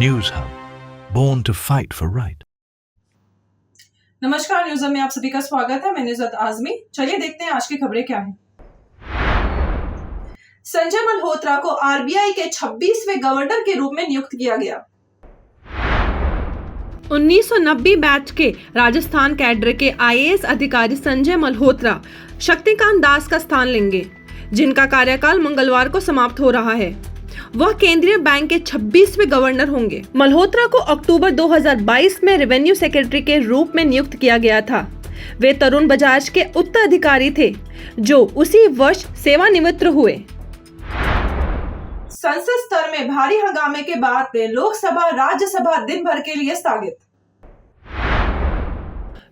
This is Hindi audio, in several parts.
News Hub, born to fight for right. नमस्कार, न्यूज़ हब में आप सभी का स्वागत है। मैं नुसरत आजमी। चलिए देखते हैं आज की खबरें क्या हैं। संजय मल्होत्रा को आरबीआई के 26वें गवर्नर के रूप में नियुक्त किया गया। 1990 बैच के राजस्थान कैडर के आईएएस अधिकारी संजय मल्होत्रा शक्तिकांत दास का स्थान लेंगे, जिनका कार्यकाल मंगलवार को समाप्त हो रहा है। वह केंद्रीय बैंक के 26वें गवर्नर होंगे। मल्होत्रा को अक्टूबर 2022 में रेवेन्यू सेक्रेटरी के रूप में नियुक्त किया गया था। वे तरुण बजाज के उत्तराधिकारी थे, जो उसी वर्ष सेवानिवृत्त हुए। संसद स्तर में भारी हंगामे के बाद में लोकसभा राज्यसभा दिन भर के लिए स्थगित।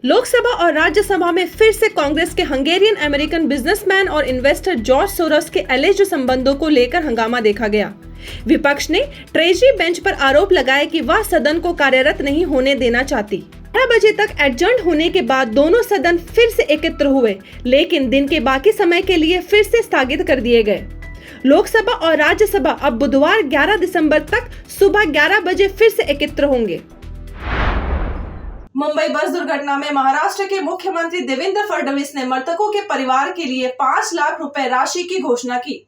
लोकसभा और राज्यसभा में फिर से कांग्रेस के हंगेरियन अमेरिकन बिजनेसमैन और इन्वेस्टर जॉर्ज सोरोस के एलिज्ड संबंधों को लेकर हंगामा देखा गया। विपक्ष ने ट्रेजरी बेंच पर आरोप लगाया कि वह सदन को कार्यरत नहीं होने देना चाहती। 12 बजे तक एडजर्न होने के बाद दोनों सदन फिर से एकत्र हुए, लेकिन दिन के बाकी समय के लिए फिर से स्थगित कर दिए गए। लोकसभा और राज्यसभा अब बुधवार 11 दिसंबर तक सुबह 11 बजे फिर से एकत्र होंगे। मुंबई बस दुर्घटना में महाराष्ट्र के मुख्यमंत्री देवेंद्र फडणवीस ने मृतकों के परिवार के लिए 5 लाख रुपए राशि की घोषणा की।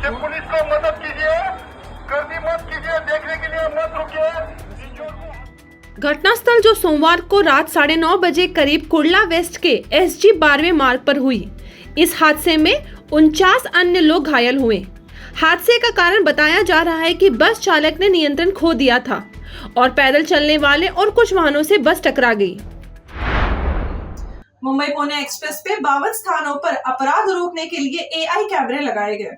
पुलिस को मदद कीजिए, गर्दी मत कीजिए, देखने के लिए मत रुकिए। घटनास्थल जो सोमवार को रात 9:30 बजे करीब कुर्ला वेस्ट के SG 12वें मार्ग पर हुई। इस हादसे में 49 अन्य लोग घायल हुए। हादसे का कारण बताया जा रहा है कि बस चालक ने नियंत्रण खो दिया था और पैदल चलने वाले और कुछ वाहनों से बस टकरा गई। मुंबई पुणे एक्सप्रेस पे 52 स्थानों पर अपराध रोकने के लिए AI कैमरे लगाए गए।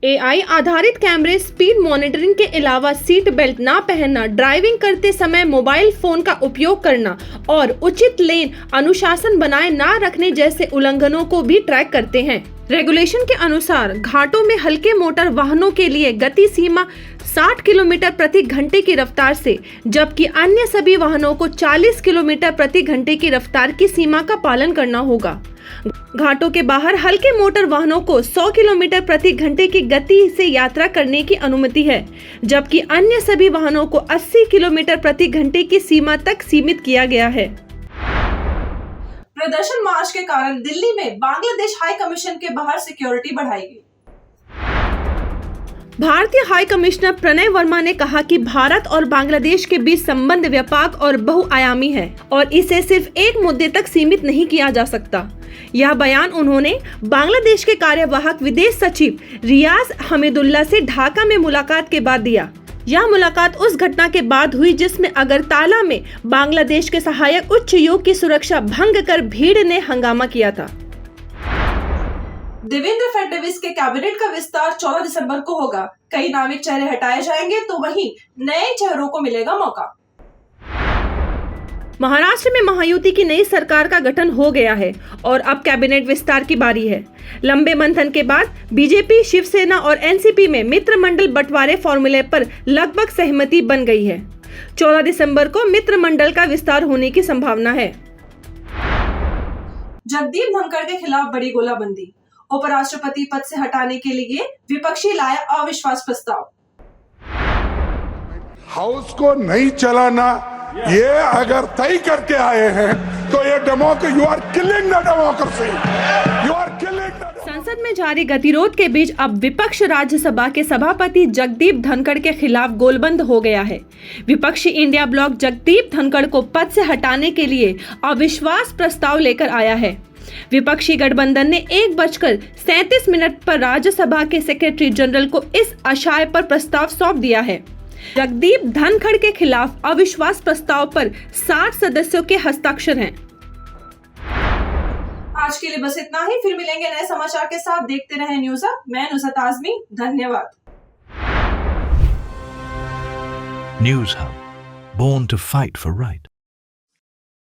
AI आधारित कैमरे स्पीड मॉनिटरिंग के अलावा सीट बेल्ट ना पहनना, ड्राइविंग करते समय मोबाइल फोन का उपयोग करना और उचित लेन अनुशासन बनाए ना रखने जैसे उल्लंघनों को भी ट्रैक करते हैं। रेगुलेशन के अनुसार घाटों में हल्के मोटर वाहनों के लिए गति सीमा 60 किलोमीटर प्रति घंटे की रफ्तार से, जबकि अन्य सभी वाहनों को 40 किलोमीटर प्रति घंटे की रफ्तार की सीमा का पालन करना होगा। घाटों के बाहर हल्के मोटर वाहनों को 100 किलोमीटर प्रति घंटे की गति से यात्रा करने की अनुमति है, जबकि अन्य सभी वाहनों को 80 किलोमीटर प्रति घंटे की सीमा तक सीमित किया गया है। प्रदर्शन मार्च के कारण दिल्ली में बांग्लादेश हाई कमीशन के बाहर सिक्योरिटी बढ़ाई गई। भारतीय हाई कमिश्नर प्रणय वर्मा ने कहा कि भारत और बांग्लादेश के बीच संबंध व्यापक और बहुआयामी है और इसे सिर्फ एक मुद्दे तक सीमित नहीं किया जा सकता। यह बयान उन्होंने बांग्लादेश के कार्यवाहक विदेश सचिव रियाज हमीदुल्लाह से ढाका में मुलाकात के बाद दिया। यह मुलाकात उस घटना के बाद हुई जिसमें अगरताला में बांग्लादेश के सहायक उच्चायुक्त की सुरक्षा भंग कर भीड़ ने हंगामा किया था। देवेंद्र फडणवीस के कैबिनेट का विस्तार 14 दिसंबर को होगा। कई नामित चेहरे हटाए जाएंगे तो वहीं नए चेहरों को मिलेगा मौका। महाराष्ट्र में महायुति की नई सरकार का गठन हो गया है और अब कैबिनेट विस्तार की बारी है। लंबे मंथन के बाद बीजेपी, शिवसेना और एनसीपी में मित्र मंडल बंटवारे फॉर्मूले पर लगभग सहमति बन गई है। 14 दिसंबर को मित्र मंडल का विस्तार होने की संभावना है। जगदीप धनखड़ के खिलाफ बड़ी गोलाबंदी। उपराष्ट्रपति पद से हटाने के लिए विपक्षी लाया अविश्वास प्रस्ताव। हाउस को नहीं चलाना ये अगर तय करके आए हैं तो ये democracy, you are killing the democracy, you are killing the. संसद में जारी गतिरोध के बीच अब विपक्ष राज्यसभा के सभापति जगदीप धनखड़ के खिलाफ गोलबंद हो गया है। विपक्षी इंडिया ब्लॉक जगदीप धनखड़ को पद से हटाने के लिए अविश्वास प्रस्ताव लेकर आया है। विपक्षी गठबंधन ने 1:37 पर राज्यसभा के सेक्रेटरी जनरल को इस आशय पर प्रस्ताव सौंप दिया है। जगदीप धनखड़ के खिलाफ अविश्वास प्रस्ताव पर 60 सदस्यों के हस्ताक्षर हैं। आज के लिए बस इतना ही। फिर मिलेंगे नए समाचार के साथ। देखते रहें न्यूज़ हब। मैं नुसरत आजमी। धन्यवाद। News Hub, born to fight for right.